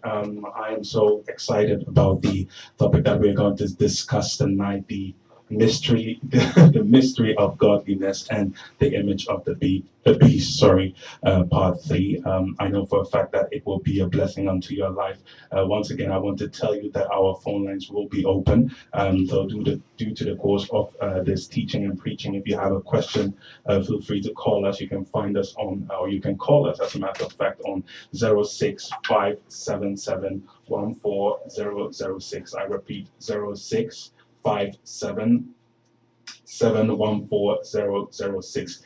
I am so excited about the topic that we're going to discuss tonight, the mystery, the mystery of godliness and the image of the beast. Part 3. I know for a fact that it will be a blessing unto your life. Once again, I want to tell you that our phone lines will be open. So due to the course of this teaching and preaching, if you have a question, feel free to call us. You can find us on, or you can call us, as a matter of fact, on 06577140006. I repeat, 06577140006.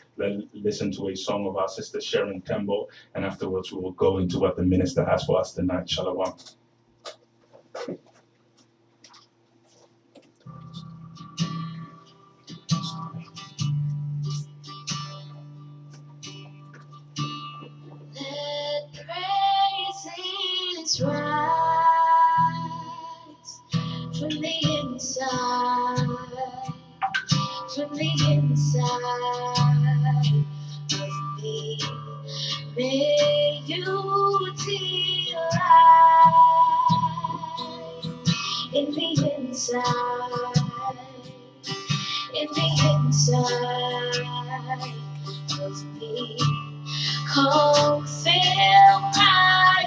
Listen to a song of our sister Sharon Temple, and afterwards we will go into what the minister has for us tonight. Shalom. Let praises rise from the inside of me. May you delight in the inside of me. Come fill my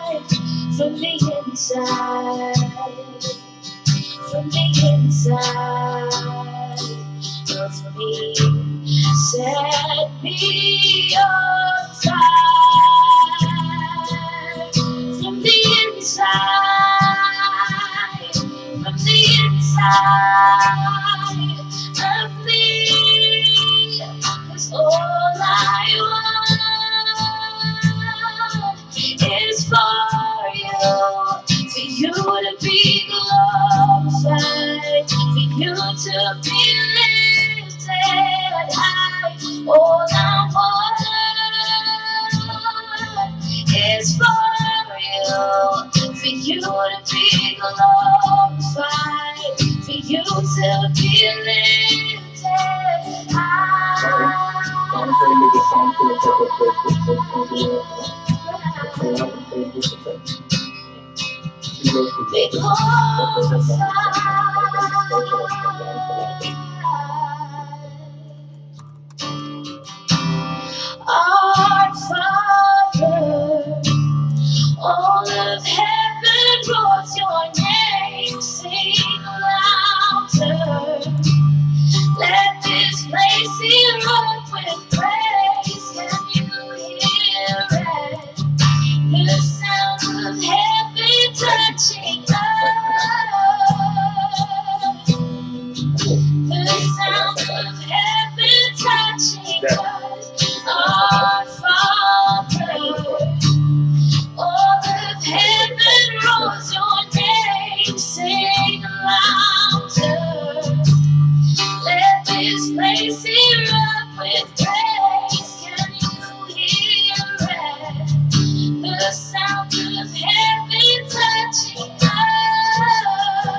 life from the inside of me. Set me on fire from the inside of me. 'Cause all I want is for you to be glorified, for you to be lifted high. All I want is for you to be glorified, for you to be lifted high. Our Father, all of heaven roars your name, sing louder. Let this place erupt with praise. Can you hear it? The sound of heaven touching earth. The sound of heaven touching earth. Our Father, all of heaven roars your name, sing louder. Let this place erupt with praise. Can you hear it? The sound of heaven touching earth.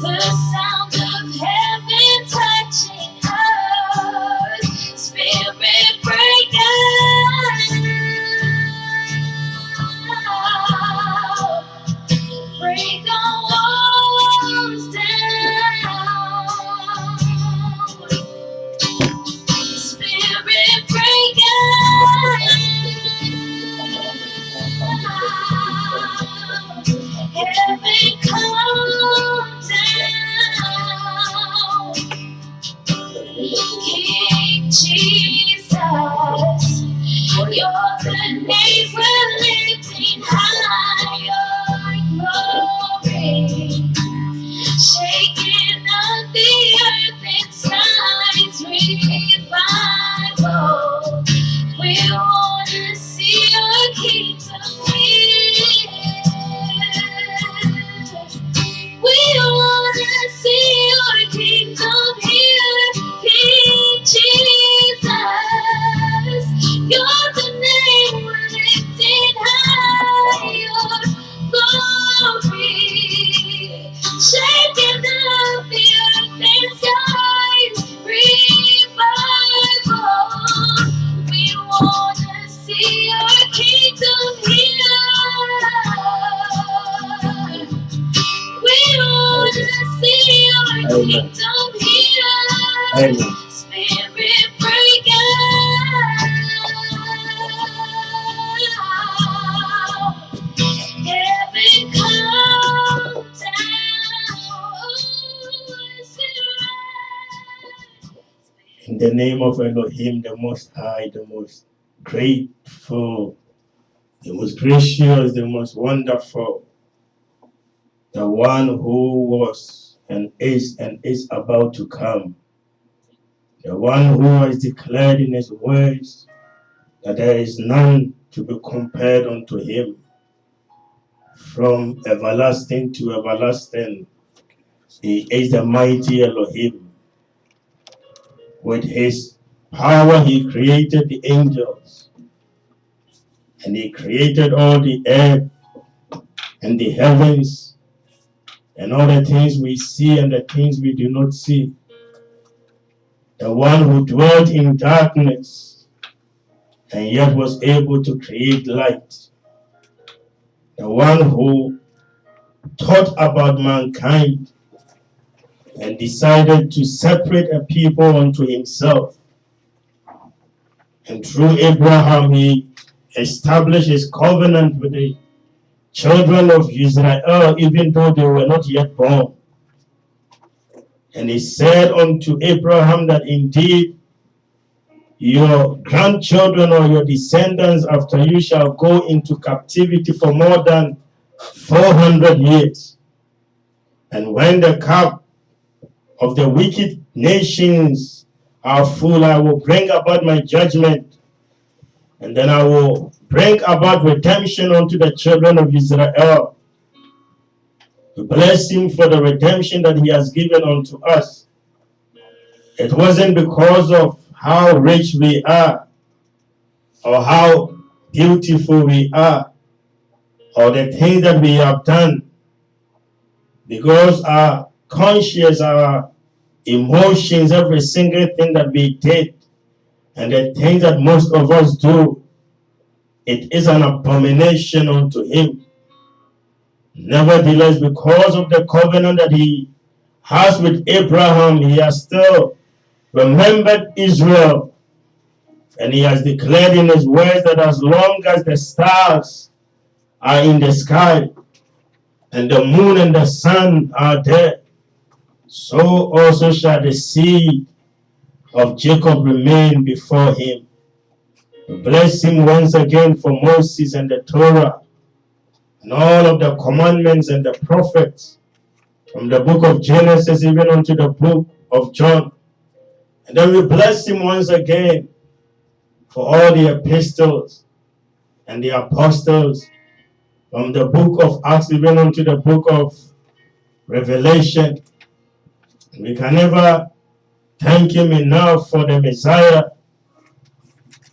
The sound of heaven touching earth. see your kingdom here. Spirit break out. Heaven come down. In the name of Elohim, the Most High, the most grateful, the most gracious, the most wonderful, the one who was and is about to come, the one who has declared in his words that there is none to be compared unto him, from everlasting to everlasting. He is the mighty Elohim. With his power, he created the angels, and he created all the earth and the heavens, and all the things we see and the things we do not see. The one who dwelt in darkness and yet was able to create light. The one who thought about mankind and decided to separate a people unto himself. And through Abraham, he established his covenant with the children of Israel, even though they were not yet born. And he said unto Abraham that indeed your grandchildren or your descendants after you shall go into captivity for more than 400 years. And when the cup of the wicked nations are full, I will bring about my judgment, and then I will bring about redemption unto the children of Israel. We bless him for the redemption that he has given unto us. It wasn't because of how rich we are, or how beautiful we are, or the things that we have done, because our conscience, our emotions, every single thing that we did, and the things that most of us do, it is an abomination unto him. Nevertheless, because of the covenant that he has with Abraham, he has still remembered Israel, and he has declared in his words that as long as the stars are in the sky and the moon and the sun are there, so also shall the seed of Jacob remain before him. We bless him once again for Moses and the Torah and all of the commandments and the prophets, from the book of Genesis even unto the book of John. And then we bless him once again for all the epistles and the apostles, from the book of Acts even unto the book of Revelation. We can never thank him enough for the Messiah,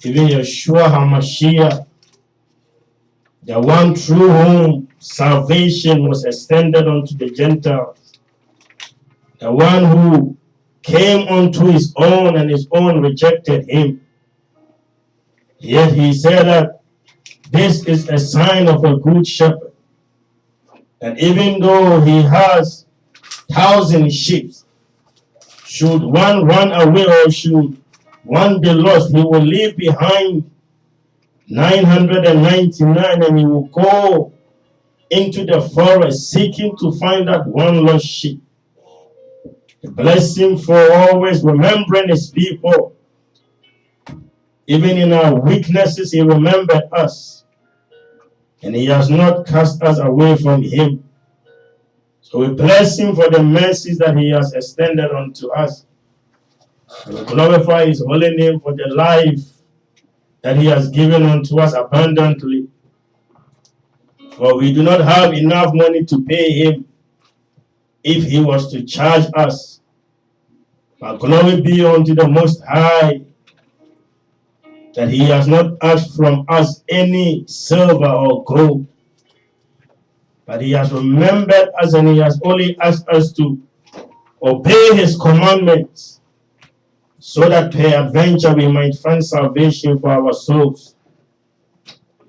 even Yeshua HaMashiach, the one through whom salvation was extended unto the Gentiles, the one who came unto his own and his own rejected him. Yet he said that this is a sign of a good shepherd, that even though he has 1,000 sheep, should one run away or should one be lost, he will leave behind 999 and he will go into the forest seeking to find that one lost sheep. Bless him for always remembering his people. Even in our weaknesses, he remembered us, and he has not cast us away from him. So we bless him for the mercies that he has extended unto us. We glorify his holy name for the life that he has given unto us abundantly. For we do not have enough money to pay him if he was to charge us. But glory be unto the Most High, that he has not asked from us any silver or gold, but he has remembered us, and he has only asked us to obey his commandments, so that peradventure we might find salvation for our souls.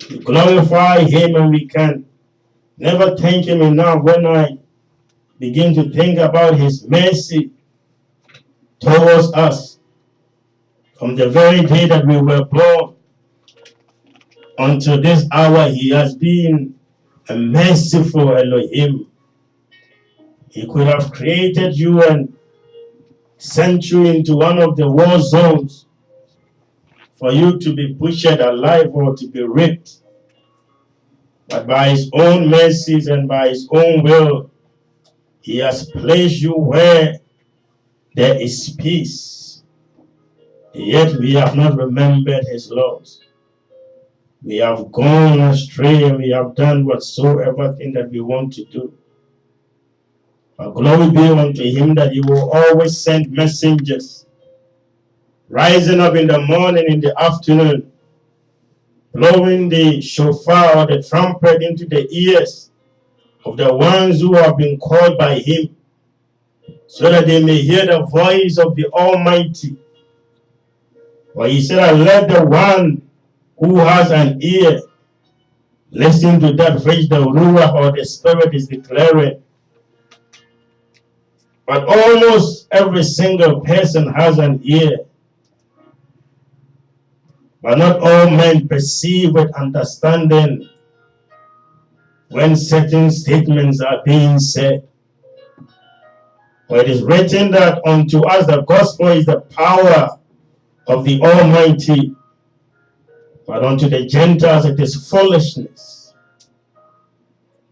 We glorify him, and we can never thank him enough. When I begin to think about his mercy towards us, from the very day that we were born until this hour, he has been a merciful Elohim. He could have created you and sent you into one of the war zones for you to be butchered alive or to be raped. But by his own mercies and by his own will, he has placed you where there is peace. Yet we have not remembered his laws. We have gone astray and we have done whatsoever thing that we want to do. But glory be unto him that he will always send messengers, rising up in the morning, in the afternoon, blowing the shofar or the trumpet into the ears of the ones who have been called by him, so that they may hear the voice of the Almighty. For he said, let the one who has an ear listen to that which the Ruach or the Spirit is declaring. But almost every single person has an ear. But not all men perceive with understanding when certain statements are being said. For it is written that unto us the gospel is the power of the Almighty, but unto the Gentiles it is foolishness.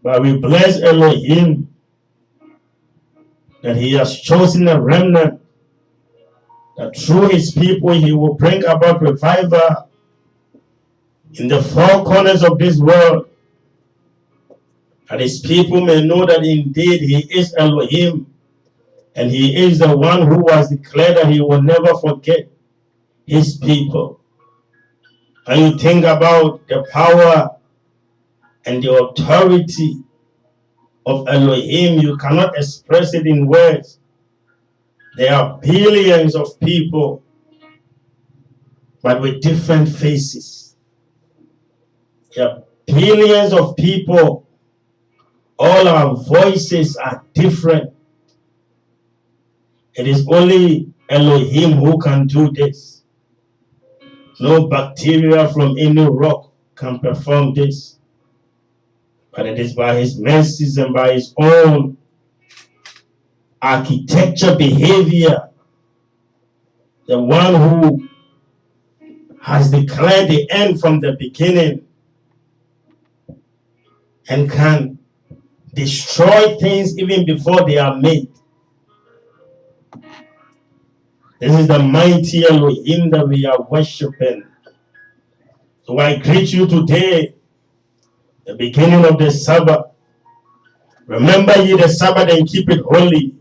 But we bless Elohim that he has chosen a remnant, that through his people he will bring about revival in the four corners of this world, that his people may know that indeed he is Elohim, and he is the one who has declared that he will never forget his people. And you think about the power and the authority of Elohim, you cannot express it in words. There are billions of people, but with different faces. There are billions of people, all our voices are different. It is only Elohim who can do this. No bacteria from any rock can perform this. But it is by his mercies and by his own architecture behavior, the one who has declared the end from the beginning and can destroy things even before they are made. This is the mighty Elohim that we are worshiping. So I greet you today, the beginning of the Sabbath. Remember ye the Sabbath and keep it holy.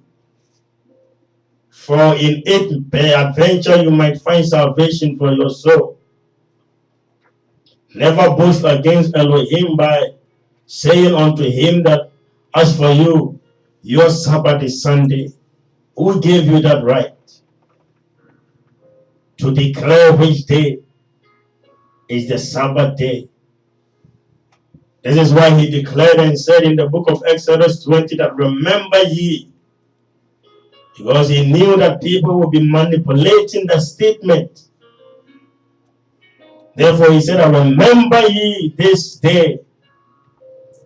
For in it, peradventure, you might find salvation for your soul. Never boast against Elohim by saying unto him that, as for you, your Sabbath is Sunday. Who gave you that right to declare which day is the Sabbath day? This is why he declared and said in the book of Exodus 20 that remember ye, because he knew that people would be manipulating the statement. Therefore he said, I remember ye this day,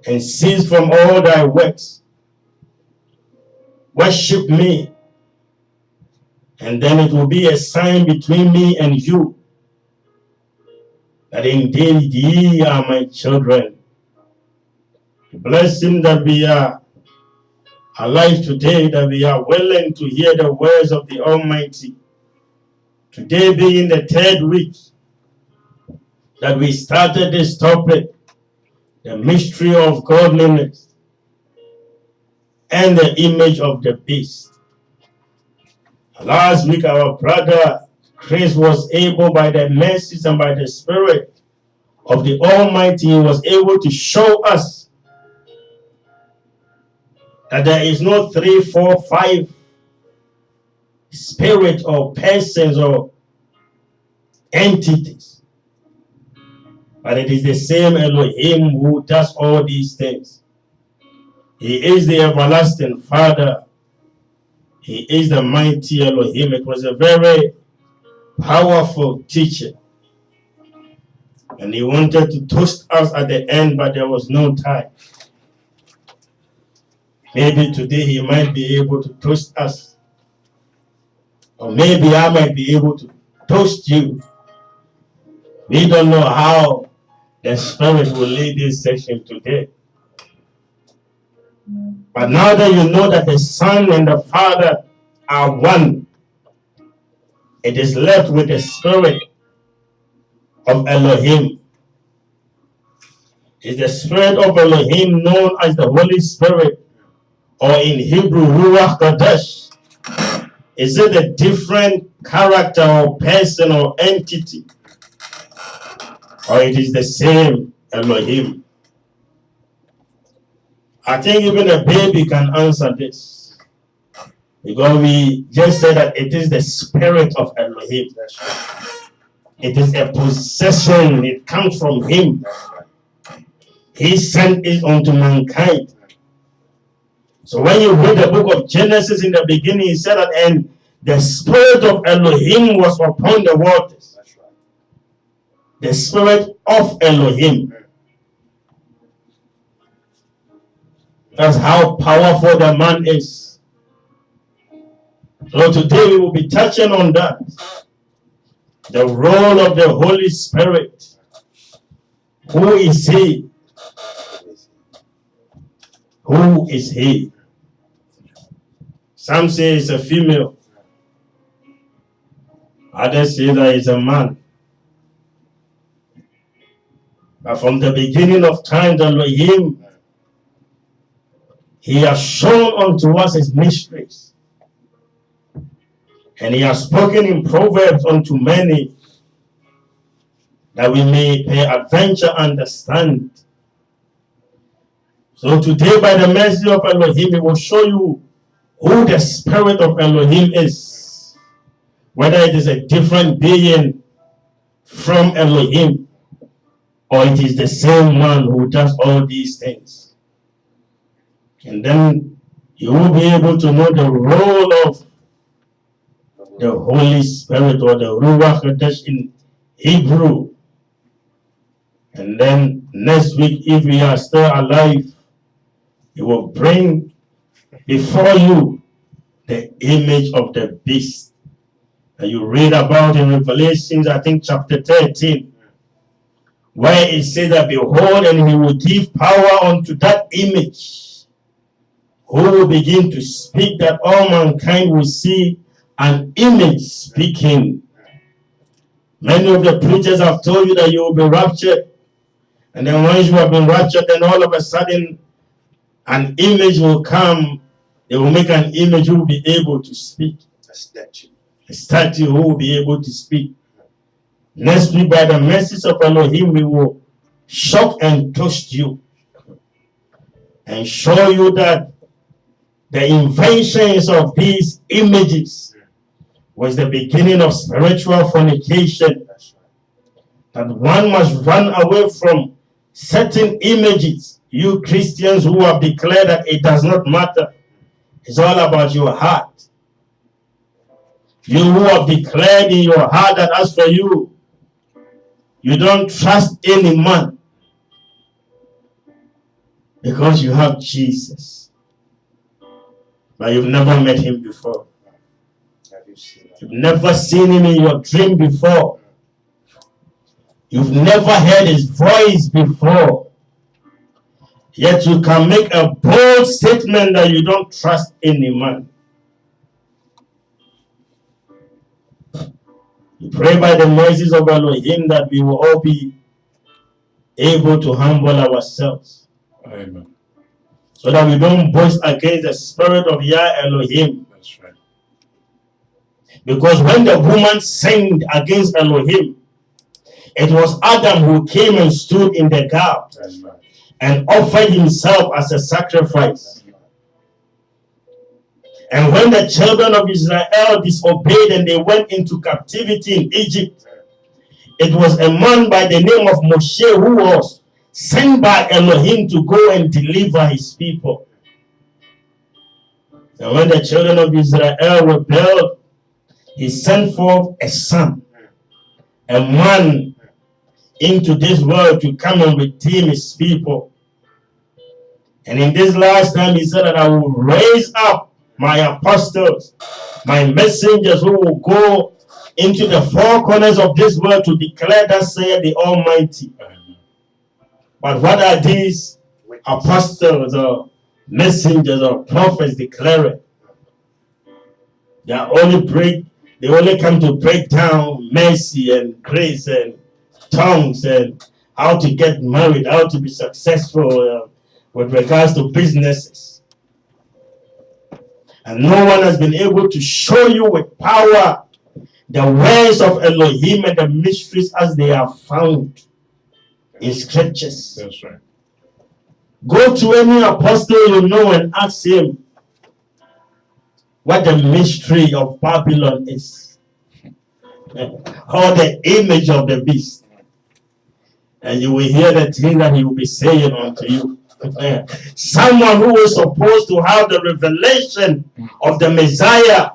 and cease from all thy works. Worship me, and then it will be a sign between me and you, that indeed ye are my children. Bless him that we are alive today, that we are willing to hear the words of the Almighty. Today being the third week that we started this topic, the mystery of godliness and the image of the beast. Last week our brother Chris was able, by the mercies and by the Spirit of the Almighty, he was able to show us that there is no 3, 4, 5 spirit or persons or entities, but it is the same Elohim who does all these things. He is the everlasting Father. He is the mighty Elohim. It was a very powerful teaching. And he wanted to toast us at the end, but there was no time. Maybe today he might be able to toast us. Or maybe I might be able to toast you. We don't know how the Spirit will lead this session today. But now that you know that the Son and the Father are one, it is left with the Spirit of Elohim. It's the Spirit of Elohim known as the Holy Spirit, or in Hebrew, Ruach Hakodesh. Is it a different character or person or entity? Or it is the same Elohim? I think even a baby can answer this. Because we just said that it is the Spirit of Elohim. It is a possession. It comes from Him. He sent it unto mankind. So when you read the book of Genesis in the beginning, he said that, and the Spirit of Elohim was upon the waters. The Spirit of Elohim. That's how powerful the man is. So today we will be touching on that. The role of the Holy Spirit. Who is He? Who is He? Some say it's a female. Others say that it's a man. But from the beginning of time, the Elohim, He has shown unto us His mysteries. And He has spoken in Proverbs unto many, that we may peradventure understand. So today, by the mercy of Elohim, we will show you who the Spirit of Elohim is. Whether it is a different being from Elohim, or it is the same one who does all these things. And then you will be able to know the role of the Holy Spirit, or the Ruach Hakodesh in Hebrew. And then next week, if we are still alive, He will bring before you the image of the beast that you read about in Revelations, I think chapter 13, where it says that, behold, and He will give power unto that image, who will begin to speak, that all mankind will see an image speaking. Many of the preachers have told you that you will be raptured, and then once you have been raptured, then all of a sudden an image will come. They will make an image who will be able to speak. A statue who will be able to speak. Next week, by the mercies of Elohim, we will shock and toast you and show you that the inventions of these images was the beginning of spiritual fornication. That one must run away from certain images. You Christians who have declared that it does not matter. It's all about your heart. You who have declared in your heart that as for you, you don't trust any man because you have Jesus. But you've never met Him before. You've never seen Him in your dream before. You've never heard His voice before. Yet you can make a bold statement that you don't trust any man. We pray by the mercies of Elohim that we will all be able to humble ourselves. Amen. So that we don't boast against the Spirit of Yah Elohim. That's right. Because when the woman sinned against Elohim, it was Adam who came and stood in the gap and offered himself as a sacrifice. And when the children of Israel disobeyed and they went into captivity in Egypt, it was a man by the name of Moshe who was sent by Elohim to go and deliver his people. And when the children of Israel rebelled, he sent forth a son, a man into this world to come and redeem his people. And in this last time, he said that I will raise up my apostles, my messengers who will go into the four corners of this world to declare that saith the Almighty. But what are these apostles or messengers or prophets declaring? They only come to break down mercy and grace and tongues and how to get married, how to be successful with regards to businesses. And no one has been able to show you with power the ways of Elohim and the mysteries as they are found in scriptures. That's right. Go to any apostle you know and ask him what the mystery of Babylon is, or the image of the beast, and you will hear the thing that he will be saying unto you. Someone who is supposed to have the revelation of the Messiah.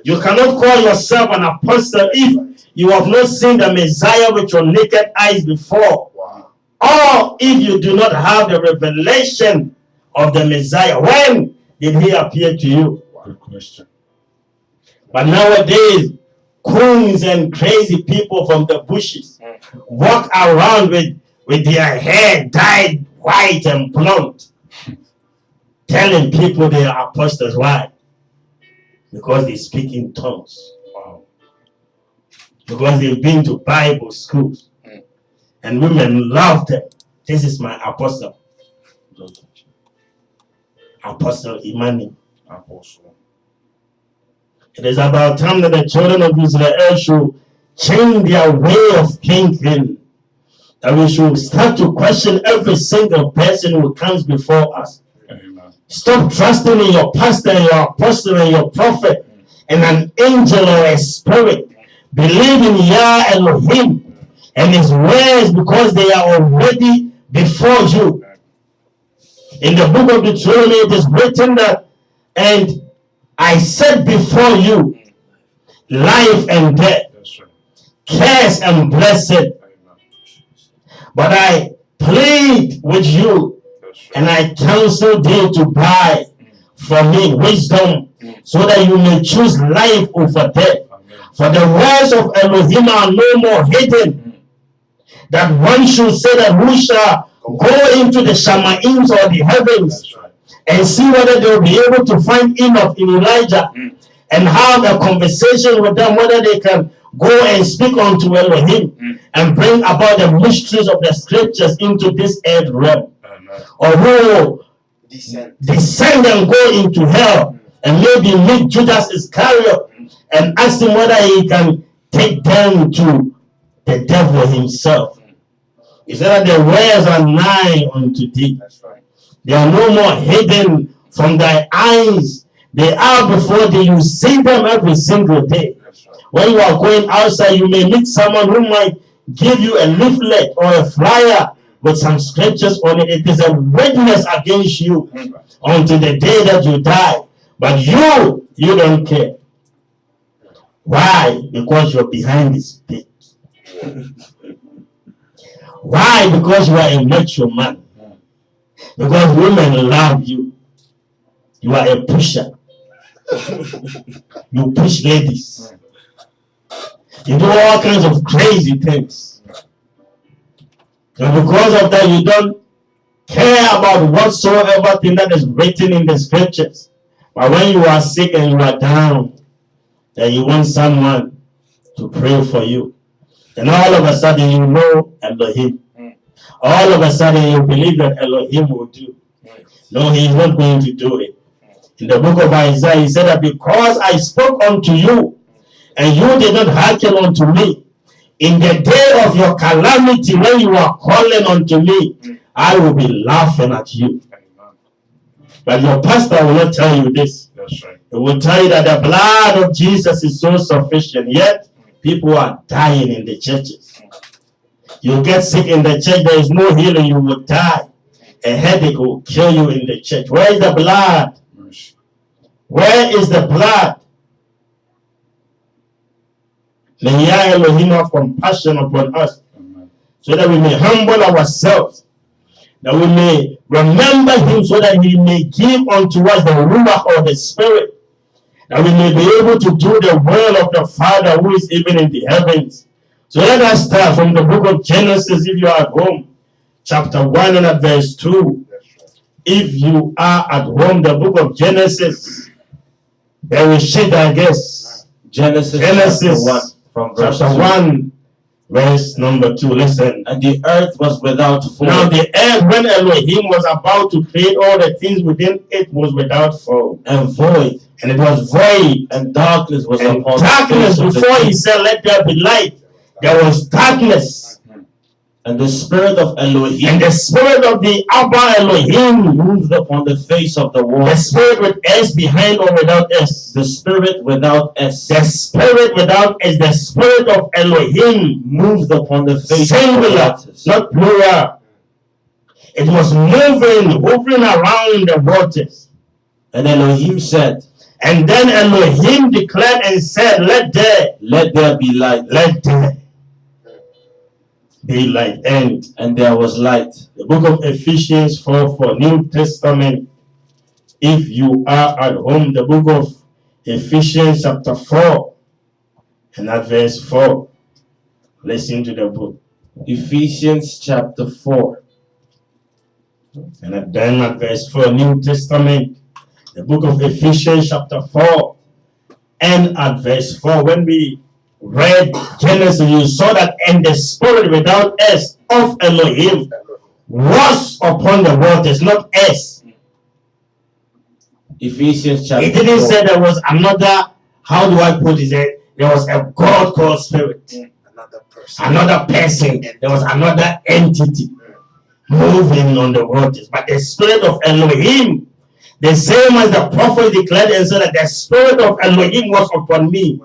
You cannot call yourself an apostle if you have not seen the Messiah with your naked eyes before. Wow. Or if you do not have the revelation of the Messiah. When did he appear to you? Good question. But nowadays, coons and crazy people from the bushes walk around with their hair dyed white and blonde, telling people they are apostles. Why? Because they speak in tongues. Wow. Because they've been to Bible schools. And women love them. This is my apostle. Apostle Emmanuel. Apostle. It is about time that the children of Israel should change their way of thinking. That we should start to question every single person who comes before us. Amen. Stop trusting in your pastor and your apostle and your prophet and an angel or a spirit. Believe in Yah Elohim and his words because they are already before you. In the book of Deuteronomy, it is written that, and I set before you life and death, curse and blessing. But I plead with you, and I counsel thee to buy from me wisdom, so that you may choose life over death. For the words of Elohim are no more hidden, that one should say that who shall go into the Shamaims or the heavens and see whether they will be able to find Enoch in Elijah and have a conversation with them, whether they can go and speak unto Elohim and bring about the mysteries of the scriptures into this earth realm. Or who will descend and go into hell and maybe meet Judas Iscariot and ask him whether he can take them to the devil himself. He said that the words are nigh unto thee. They are no more hidden from thy eyes. They are before thee. You see them every single day. When you are going outside, you may meet someone who might give you a leaflet or a flyer with some scriptures on it. It is a witness against you until the day that you die. But you don't care. Why? Because you're behind this page. Why? Because you are a mature man. Because women love you. You are a pusher. You push ladies. You do all kinds of crazy things. And because of that, you don't care about whatsoever thing that is written in the scriptures. But when you are sick and you are down, then you want someone to pray for you. And all of a sudden you know Elohim. All of a sudden you believe that Elohim will do. No, he is not going to do it. In the book of Isaiah, he said that because I spoke unto you, and you did not hearken unto me, in the day of your calamity, when you are calling unto me, I will be laughing at you. But your pastor will not tell you this. That's right. He will tell you that the blood of Jesus is so sufficient, yet people are dying in the churches. You get sick in the church, there is no healing, you will die. A headache will kill you in the church. Where is the blood? Where is the blood? May Yah Elohim have compassion upon us, so that we may humble ourselves, that we may remember him, so that he may give unto us the Ruach or the Spirit, that we may be able to do the will of the Father who is even in the heavens. So let us start from the book of Genesis, if you are at home, chapter 1 and at verse 2. If you are at home, the book of Genesis, there is shit, I guess. Genesis Chapter 1, from verse chapter 2. 1, verse number 2. Listen. And the earth was without form. Now the earth, when Elohim was about to create all the things within it, was without form and void, and it was void, and darkness was and upon darkness. the face of the Before deep. he said, "Let there be light," there was darkness. And the spirit of Elohim, And the spirit of the Abba Elohim, moved upon the face of the the water. spirit with S behind or without S, The spirit without S, the spirit without S, the spirit of Elohim, moved upon the face of the singular, waters. not plural. It was moving, hovering around the waters. And Elohim said, And then Elohim declared and said, "Let there be light. let there be light." And there was light. The book of Ephesians 4 New Testament. If you are at home, the book of Ephesians chapter 4 and at verse 4. Listen to the book. Ephesians chapter 4. And then at verse 4, New Testament. The book of Ephesians chapter 4 and at verse 4. When we read Genesis, you saw that, and the spirit without S of Elohim was upon the waters, not S. Ephesians chapter It didn't 4. say there was another, how do I put it? There was a God called Spirit, another person, there was another entity moving on the waters. But the spirit of Elohim, the same as the prophet declared and said that the spirit of Elohim was upon me.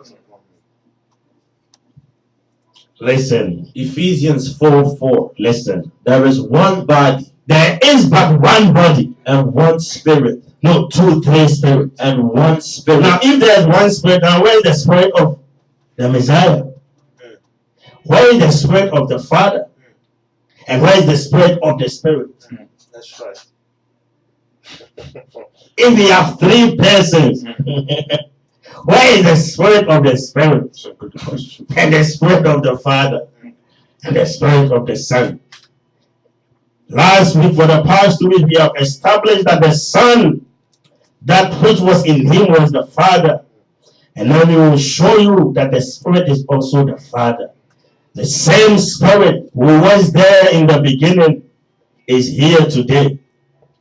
Listen. Ephesians 4:4. Listen. There is one body. There is but one body. And one spirit. No, 2, 3 spirits. And one spirit. Now, if there's one spirit, now where is the spirit of the Messiah? Where is the spirit of the Father? And where is the spirit of the Spirit? That's right. If we have 3 persons, where is the spirit of the Spirit? That's a good question. And the spirit of the Father? And the spirit of the Son? Last week, for the past 2 weeks, we have established that the Son, that which was in him, was the Father. And now we will show you that the Spirit is also the Father. The same Spirit who was there in the beginning is here today.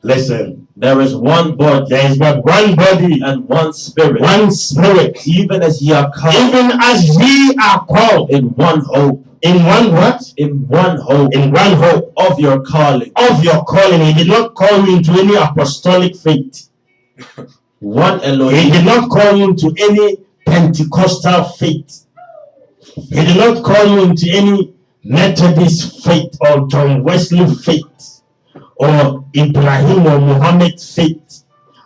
Listen. There is one body. There is but one body and one spirit. One Spirit. Even as ye are called. Even as ye are called. In one hope. In one what? In one hope. In one hope. Of your calling. Of your calling. He did not call you into any apostolic faith. One Elohim. He did not call you into any Pentecostal faith. He did not call you into any Methodist faith or John Wesley faith or Ibrahim or Muhammad faith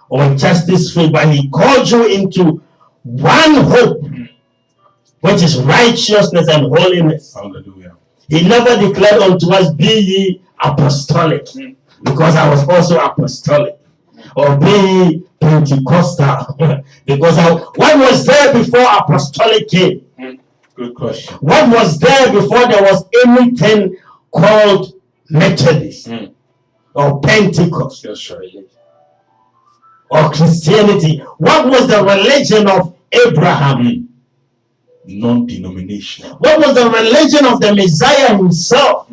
or Justice faith, but he called you into one hope, which is righteousness and holiness. Hallelujah. He never declared unto us, "Be ye apostolic," because I was also apostolic, or "Be ye Pentecostal," because what was there before apostolic came? Good question. What was there before there was anything called Methodist or Pentecost or Christianity? What was the religion of Abraham? Non-denominational. What was the religion of the Messiah himself?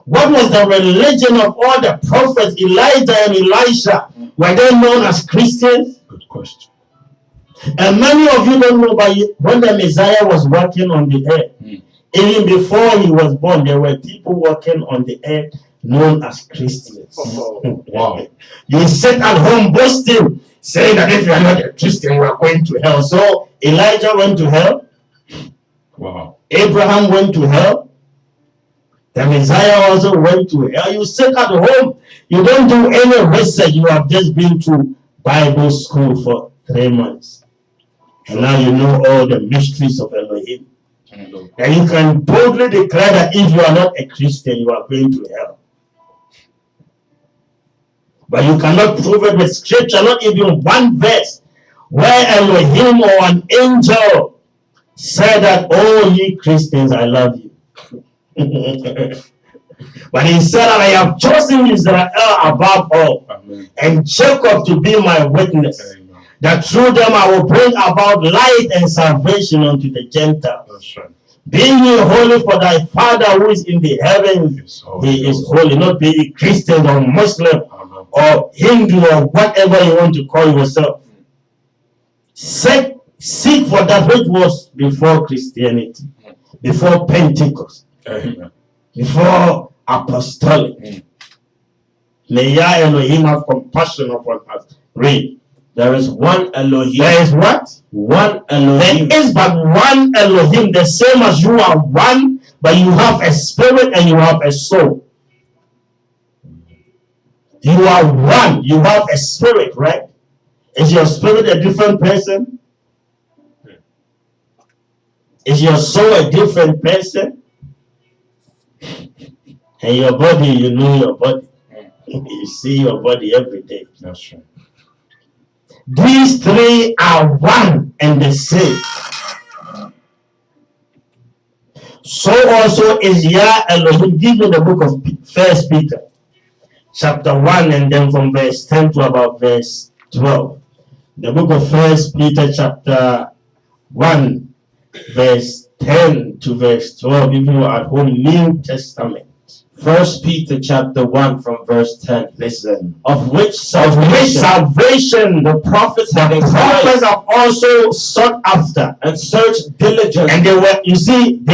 What was the religion of all the prophets, Elijah and Elisha? Were they known as Christians? Good question. And many of you don't know, but when the Messiah was walking on the earth, even before he was born, there were people walking on the earth known as Christians. Wow. You sit at home boasting, saying that if you are not a Christian, you are going to hell. So Elijah went to hell. Wow. Abraham went to hell. The Messiah also went to hell. You sit at home. You don't do any research. You have just been to Bible school for 3 months. And now you know all the mysteries of Elohim. And you can boldly declare that if you are not a Christian, you are going to hell. But you cannot prove it with scripture, not even one verse where Elohim or an angel said that, oh, ye Christians, I love you. But he said that I have chosen Israel above all, Amen. And Jacob to be my witness, Amen. That through them I will bring about light and salvation unto the Gentiles. That's right. Be ye holy, for thy Father who is in the heavens, he is holy. Not be ye Christian or Muslim, Amen. Or Hindu or whatever you want to call yourself. Seek for that which was before Christianity, before Pentecost, Amen. Before apostolic. May Yah Elohim have compassion upon us. Read. There is one Elohim. There is what? One Elohim. There is but one Elohim, the same as you are one, but you have a spirit and you have a soul. You are one. You have a spirit, right? Is your spirit a different person? Is your soul a different person? And your body, you know your body. You see your body every day. That's right. These three are one and the same. So also is Yah Elohim. Give me the book of 1 Peter, chapter 1, and then from verse 10 to about verse 12. The book of 1 Peter, chapter 1, verse 10 to verse 12. If you are at home, New Testament. 1 Peter chapter 1 from verse 10. Listen. Of which salvation the prophets have also sought after and searched diligently. And they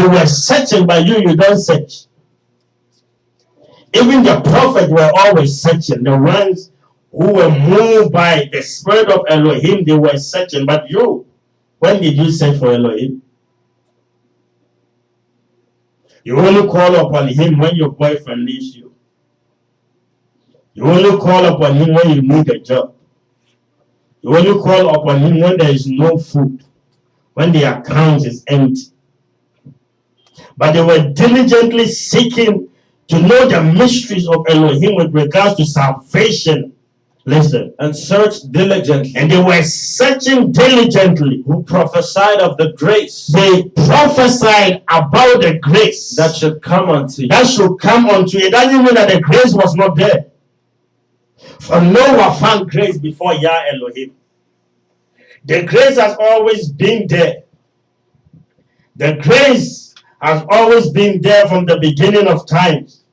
were searching, but you don't search. Even the prophets were always searching. The ones who were moved by the spirit of Elohim, they were searching. But you, when did you search for Elohim? You only call upon him when your boyfriend leaves you. You only call upon him when you need a job. You only call upon him when there is no food, when the account is empty. But they were diligently seeking to know the mysteries of Elohim with regards to salvation. Listen. And searched diligently. And they were searching diligently. Who prophesied of the grace. They prophesied about the grace. That should come unto you. That should come unto you. It doesn't mean that the grace was not there. For Noah found grace before Yah Elohim. The grace has always been there. The grace has always been there from the beginning of times.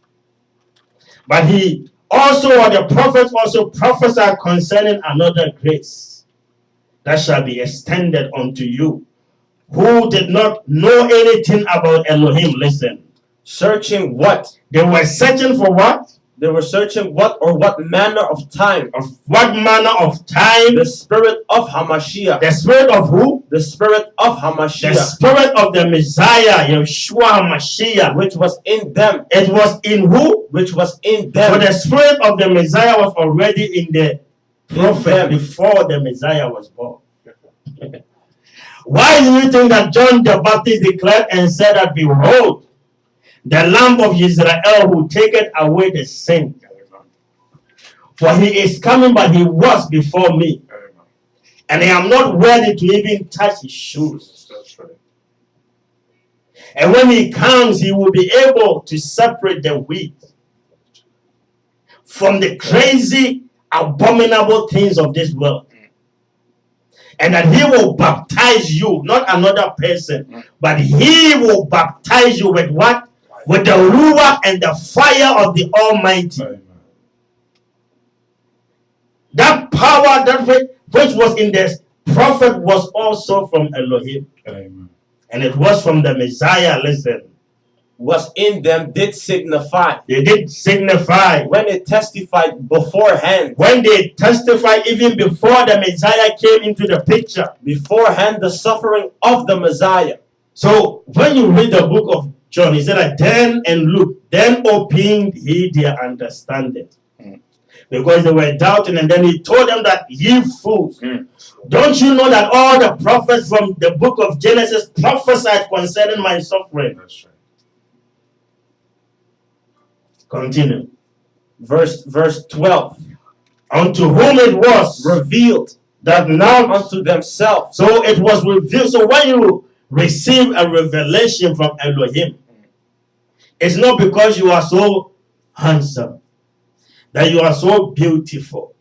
But the prophets also prophesied concerning another grace that shall be extended unto you, who did not know anything about Elohim. Listen. Searching what? They were searching for what? They were searching what manner of time? Of what manner of time? The spirit of Hamashiach. The spirit of who? The spirit of Hamashiach. The spirit of the Messiah, Yeshua Hamashiach. Which was in them. It was in who? Which was in them. So the spirit of the Messiah was already in the prophet before the Messiah was born. Why do you think that John the Baptist declared and said that, behold, the Lamb of Israel who taketh away the sin? For he is coming, but he was before me. And I am not worthy to even touch his shoes. And when he comes, he will be able to separate the wheat from the crazy, abominable things of this world. And that he will baptize you, not another person, but he will baptize you with what? With the Ruach and the fire of the Almighty. Amen. That power that which was in the prophet was also from Elohim. Amen. And it was from the Messiah. Listen. Was in them did signify. They did signify. When they testified beforehand. When they testified even before the Messiah came into the picture. Beforehand the suffering of the Messiah. So when you read the book of John, he said that then and look, then opened he their understanding. because they were doubting, and then he told them that ye fools, don't you know that all the prophets from the book of Genesis prophesied concerning my suffering? That's right. Continue. Verse 12. Unto whom it was Revealed that now, unto themselves. so it was revealed. So when you receive a revelation from Elohim, it's not because you are so handsome, that you are so beautiful,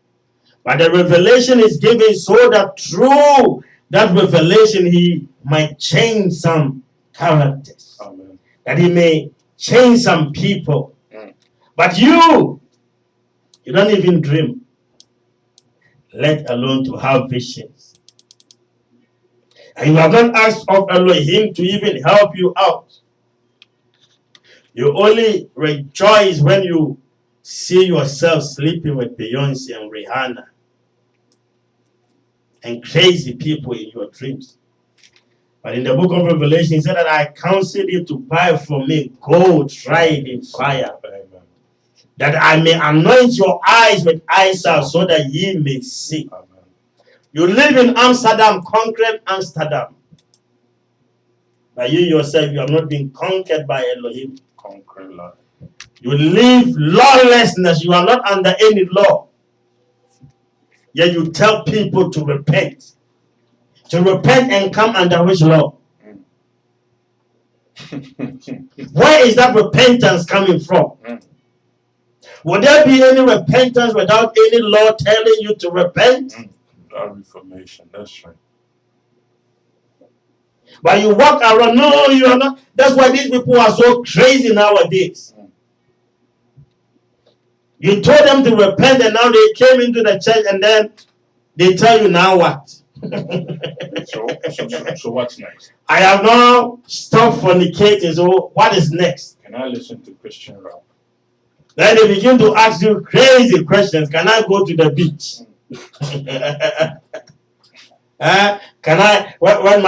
but the revelation is given so that through that revelation he might change some characters. Amen. That he may change some people. But you don't even dream, let alone to have visions. And you have not asked of Elohim to even help you out. You only rejoice when you see yourself sleeping with Beyonce and Rihanna and crazy people in your dreams. But in the book of Revelation, he said that I counsel you to buy from me gold tried in fire, that I may anoint your eyes with eye salve, so that ye may see. Amen. You live in Amsterdam, conquered Amsterdam. But you yourself, you have not been conquered by Elohim. Conquer life. You live lawlessness. You are not under any law. Yet you tell people to repent. To repent and come under which law? Where is that repentance coming from? Would there be any repentance without any law telling you to repent? Our reformation, that's right. But you walk around, no, you are not. That's why these people are so crazy nowadays. You told them to repent, and now they came into the church, and then they tell you now what? So what's next? I have now stopped fornicating, so what is next? Can I listen to Christian rap? Then they begin to ask you crazy questions. Can I go to the beach? Can I, when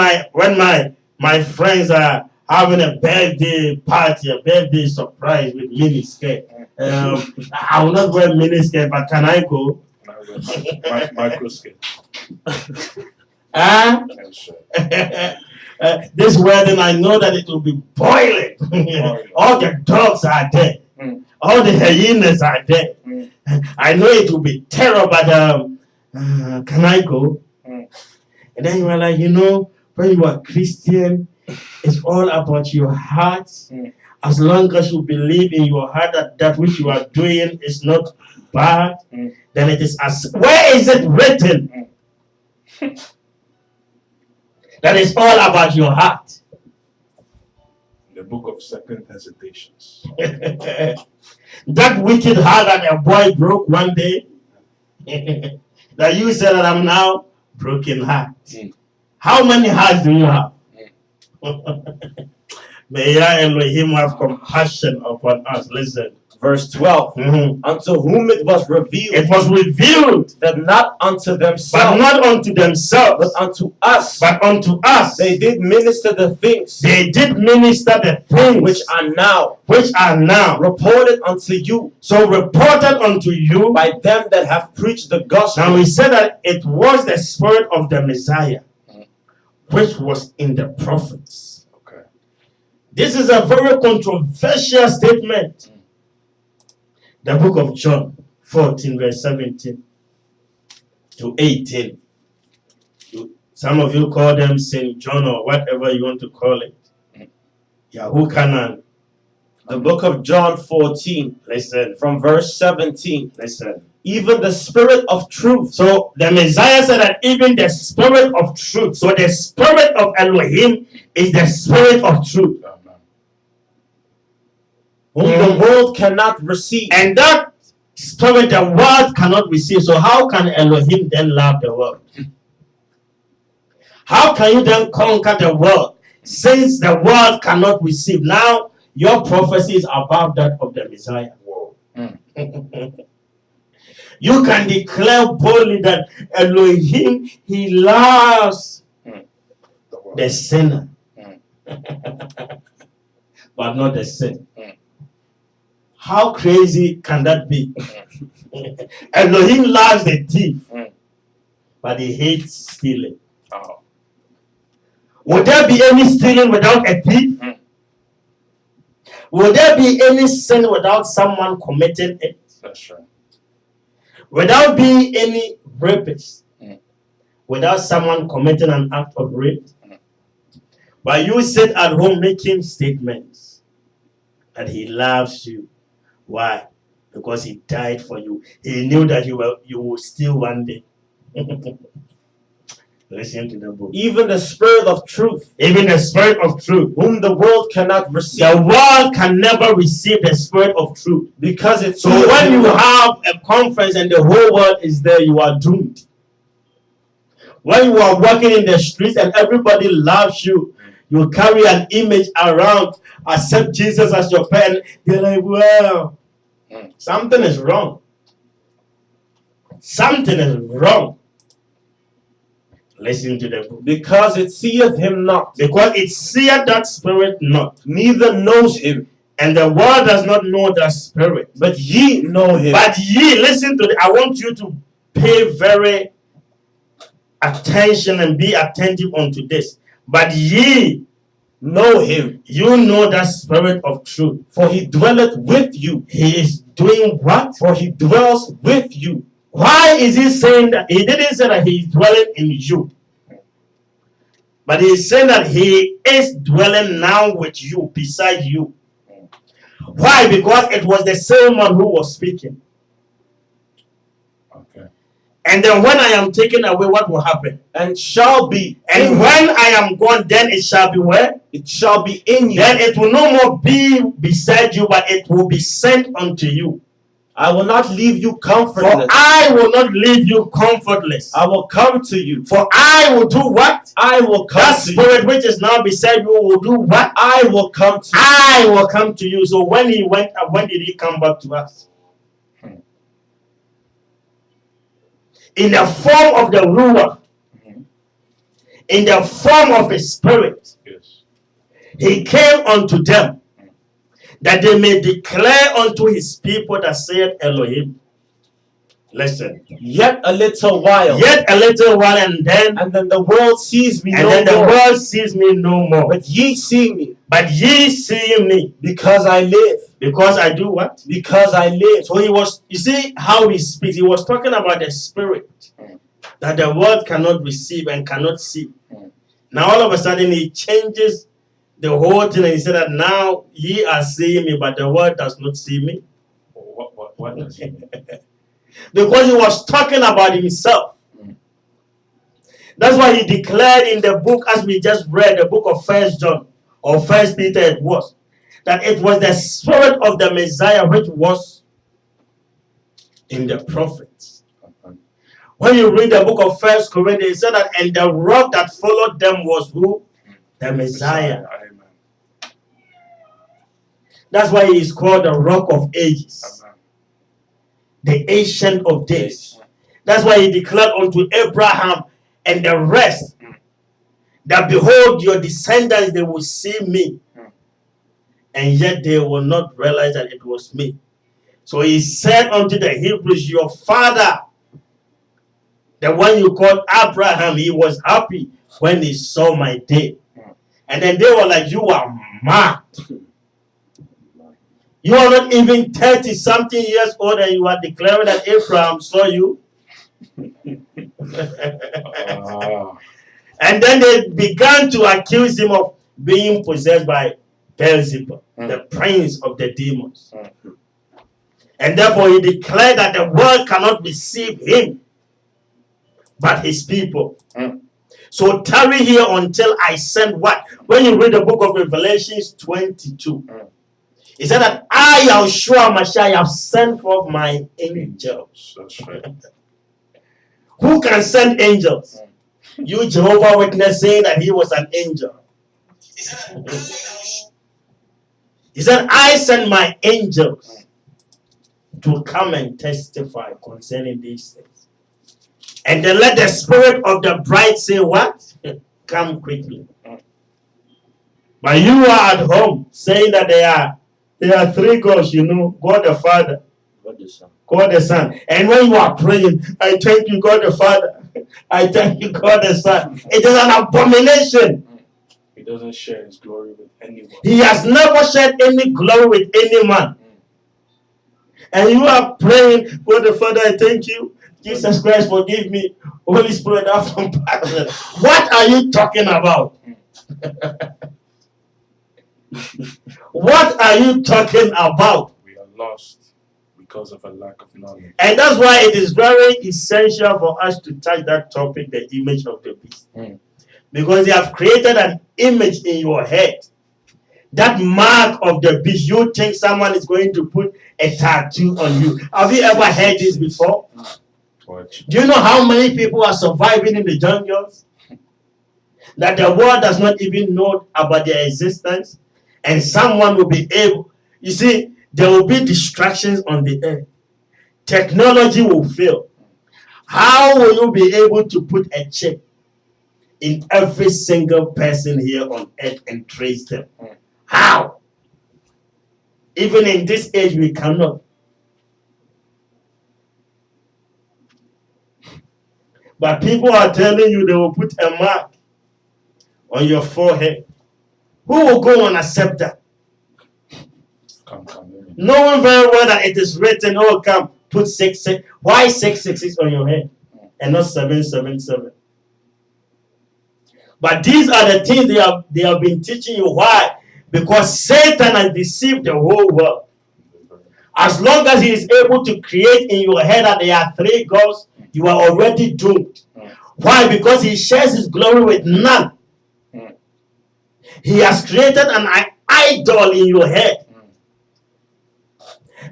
my friends are having a birthday party, a birthday surprise with mini skirt, I will not wear mini skirt, but can I go? Can I wear micro skirt? This wedding, I know that it will be boiling. All the dogs are there. All the hyenas are there. I know it will be terrible, but can I go? And then you are like, when you are Christian, it's all about your heart. As long as you believe in your heart that that which you are doing is not bad, then it is as. Where is it written? That is all about your heart. The book of second hesitations. That wicked heart that a boy broke one day, that you said that I'm now broken heart. How many hearts do you have? May Yah Elohim have compassion upon us. Listen. Verse 12. Unto whom it was revealed. It was revealed. That not unto themselves. But not unto themselves. But unto us. But unto us. They did minister the things. They did minister the things. Which are now. Reported unto you. So reported unto you. By them that have preached the gospel. Now we said that it was the spirit of the Messiah. Which was in the prophets. Okay. This is a very controversial statement. The book of John 14 verse 17 to 18. Some of you call them St. John or whatever you want to call it. Yahoo Canaan. The book of John 14. Listen. From verse 17. Listen. Even the spirit of truth. So the Messiah said that even the spirit of truth. So the spirit of Elohim is the spirit of truth. Whom the world cannot receive. And that spirit the world cannot receive. So how can Elohim then love the world? How can you then conquer the world since the world cannot receive? Now your prophecy is above that of the Messiah. You can declare boldly that Elohim, he loves the sinner, but not the sin. How crazy can that be? Elohim loves the thief, but he hates stealing. Oh. Would there be any stealing without a thief? Would there be any sin without someone committing it? That's right. Without being any rapist, without someone committing an act of rape? But you sit at home making statements that he loves you. Why? Because he died for you. He knew that you will steal one day. Listen to the book. Even the Spirit of truth, Even the Spirit of truth, whom the world cannot receive, the world can never receive the Spirit of truth. because it's So when you have a conference and the whole world is there, you are doomed. When you are walking in the streets and everybody loves you, you carry an image around, accept Jesus as your parent, they're like, well, something is wrong. Something is wrong. Listen to the book. because it seeth him not, Because it seeth that Spirit not. neither knows him, And the world does not know that Spirit. but ye know him. But ye, listen to I want you to pay very attention and be attentive unto this. But ye know him, you know that Spirit of truth. for he dwelleth with you. He is doing what? For he dwells with you. Why is he saying that? He didn't say that he is dwelling in you. But he is saying that he is dwelling now with you, beside you. Why? Because it was the same one who was speaking. Okay. And then when I am taken away, what will happen? And shall be And in when I am gone, then it shall be where? it shall be in you. Then it will no more be beside you, but it will be sent unto you. I will not leave you For comfortless. I will not leave you comfortless. I will come to you. For I will do what? I will come That to you. Spirit which is now beside you will do what? I will come to you. I will come to you. So when he went, when did he come back to us? In the form of the Ruach, in the form of a Spirit, Yes. he came unto them, that they may declare unto his people that saith Elohim. Listen. Yet a little while, Yet a little while, and then the world sees me no the more. world sees me no more. But ye see me, But ye see me, because I live. because I do what? Because I live. So he was, you see how he speaks. He was talking about the Spirit that the world cannot receive and cannot see. Now all of a sudden he changes the whole thing and he said that now ye are seeing me, but the world does not see me. What does he mean? Because he was talking about himself. That's why he declared in the book, as we just read, the book of 1 John or 1 Peter it was, that it was the Spirit of the Messiah which was in the prophets. When you read the book of 1 Corinthians, it said that, and the rock that followed them was who? The Messiah. Amen. That's why he is called the Rock of Ages, Amen. the Ancient of Days. That's why he declared unto Abraham and the rest that, behold, your descendants, they will see me, and yet they will not realize that it was me. So he said unto the Hebrews, your father, the one you called Abraham, he was happy when he saw my day. And then they were like, you are mad. You are not even 30-something years old and you are declaring that Abraham saw you. And then they began to accuse him of being possessed by Beelzebub, the prince of the demons. And therefore he declared that the world cannot receive him, but his people. So tarry here until I send what? When you read the book of Revelations 22, he said that I, Yahshua Mashiach, have sent forth my angels. That's right. Who can send angels? You Jehovah Witness saying that he was an angel. He said, I send my angels to come and testify concerning these things. And then let the spirit of the bride say what? Come quickly. But you are at home saying that There are three gods, you know, God the Father, God the Son. God the Son. And when you are praying, I thank you, God the Father. I thank you, God the Son. It is an abomination. He doesn't share his glory with anyone. He has never shared any glory with any man. And you are praying, God the Father, I thank you. Jesus Christ, forgive me. Holy Spirit, have compassion. What are you talking about? What are you talking about? We are lost because of a lack of knowledge. And that's why it is very essential for us to touch that topic, the image of the beast. Because they have created an image in your head. That mark of the beast, you think someone is going to put a tattoo on you. Have you ever heard this before? Do you know how many people are surviving in the jungles? That the world does not even know about their existence. And someone will be able, you see, there will be distractions on the earth. Technology will fail. How will you be able to put a chip in every single person here on earth and trace them? How? Even in this age, we cannot. But people are telling you they will put a mark on your forehead. Who will go and accept that? Come. Knowing very well that it is written, oh, come, put 666. Why 666 on your head and not 777? But these are the things they have been teaching you. Why? Because Satan has deceived the whole world. As long as he is able to create in your head that there are three gods, you are already doomed. Why? Because he shares his glory with none. He has created an idol in your head.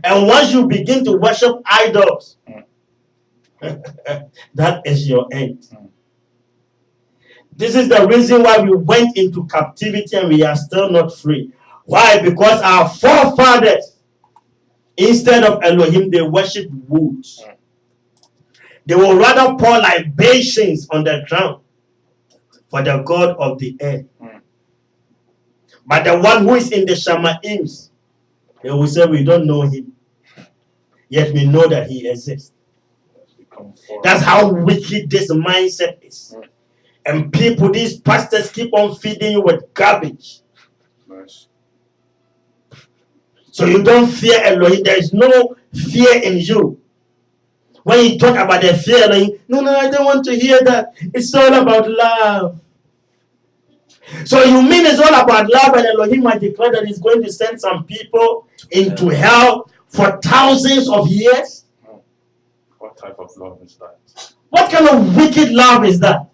And once you begin to worship idols, that is your end. This is the reason why we went into captivity and we are still not free. Why? Because our forefathers, instead of Elohim, they worship woods. They will rather pour libations on the ground for the God of the earth. But the one who is in the Shamaims, they will say, we don't know him. Yet we know that he exists. That's how wicked this mindset is. And people, these pastors keep on feeding you with garbage. Nice. So you don't fear Elohim. There is no fear in you. When you talk about the fear Elohim, no, I don't want to hear that. It's all about love. So you mean it's all about love, and Elohim has declared that he's going to send some people into hell for thousands of years? What type of love is that? What kind of wicked love is that?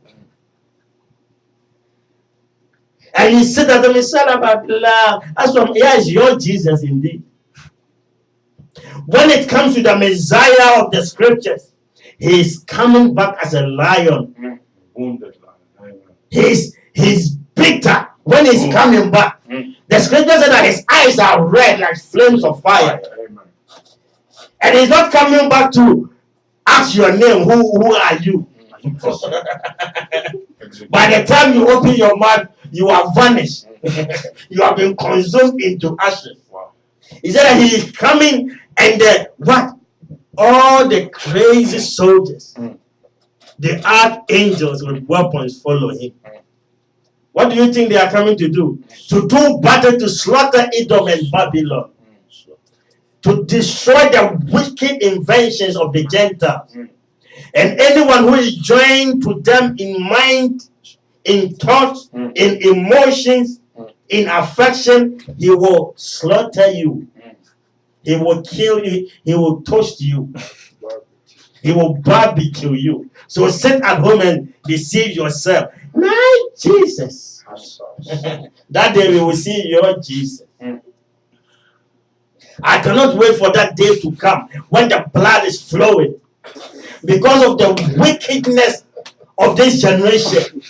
And you said that it's all about love. That's from, yes, your Jesus indeed. When it comes to the Messiah of the scriptures, he is coming back as a lion. Wounded lion. He's bitter when he's coming back. The scripture said that his eyes are red like flames of fire. And he's not coming back to ask your name, who are you? By the time you open your mouth, you are vanished. You have been consumed into ashes. Wow. He said that he is coming, and what? All the crazy soldiers, the archangels with weapons follow him. What do you think they are coming to do? To do battle, to slaughter Edom and Babylon. To destroy the wicked inventions of the Gentiles. And anyone who is joined to them in mind, in thoughts, in emotions, in affection, he will slaughter you. He will kill you. He will toast you. He will barbecue you. So sit at home and deceive yourself. My Jesus. That day we will see your Jesus. I cannot wait for that day to come when the blood is flowing. Because of the wickedness of this generation.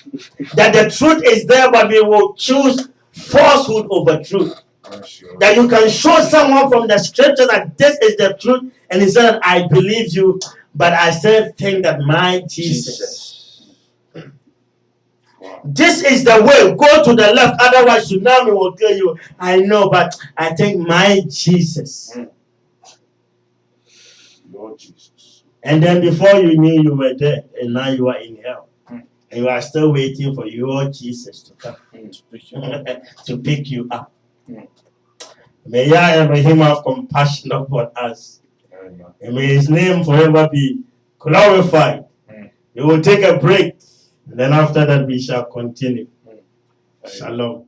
That the truth is there, but we will choose falsehood over truth. That you can show someone from the scripture that this is the truth, and he said, I believe you, but I still think that my Jesus. This is the way. Go to the left, otherwise tsunami will kill you. I know, but I think my Jesus. Lord Jesus. And then before you knew, you were there, and now you are in hell. And you are still waiting for your Jesus to come to pick you up. May Yah Elohim have compassion upon us. And may his name forever be glorified. We will take a break. And then after that, we shall continue. Shalom.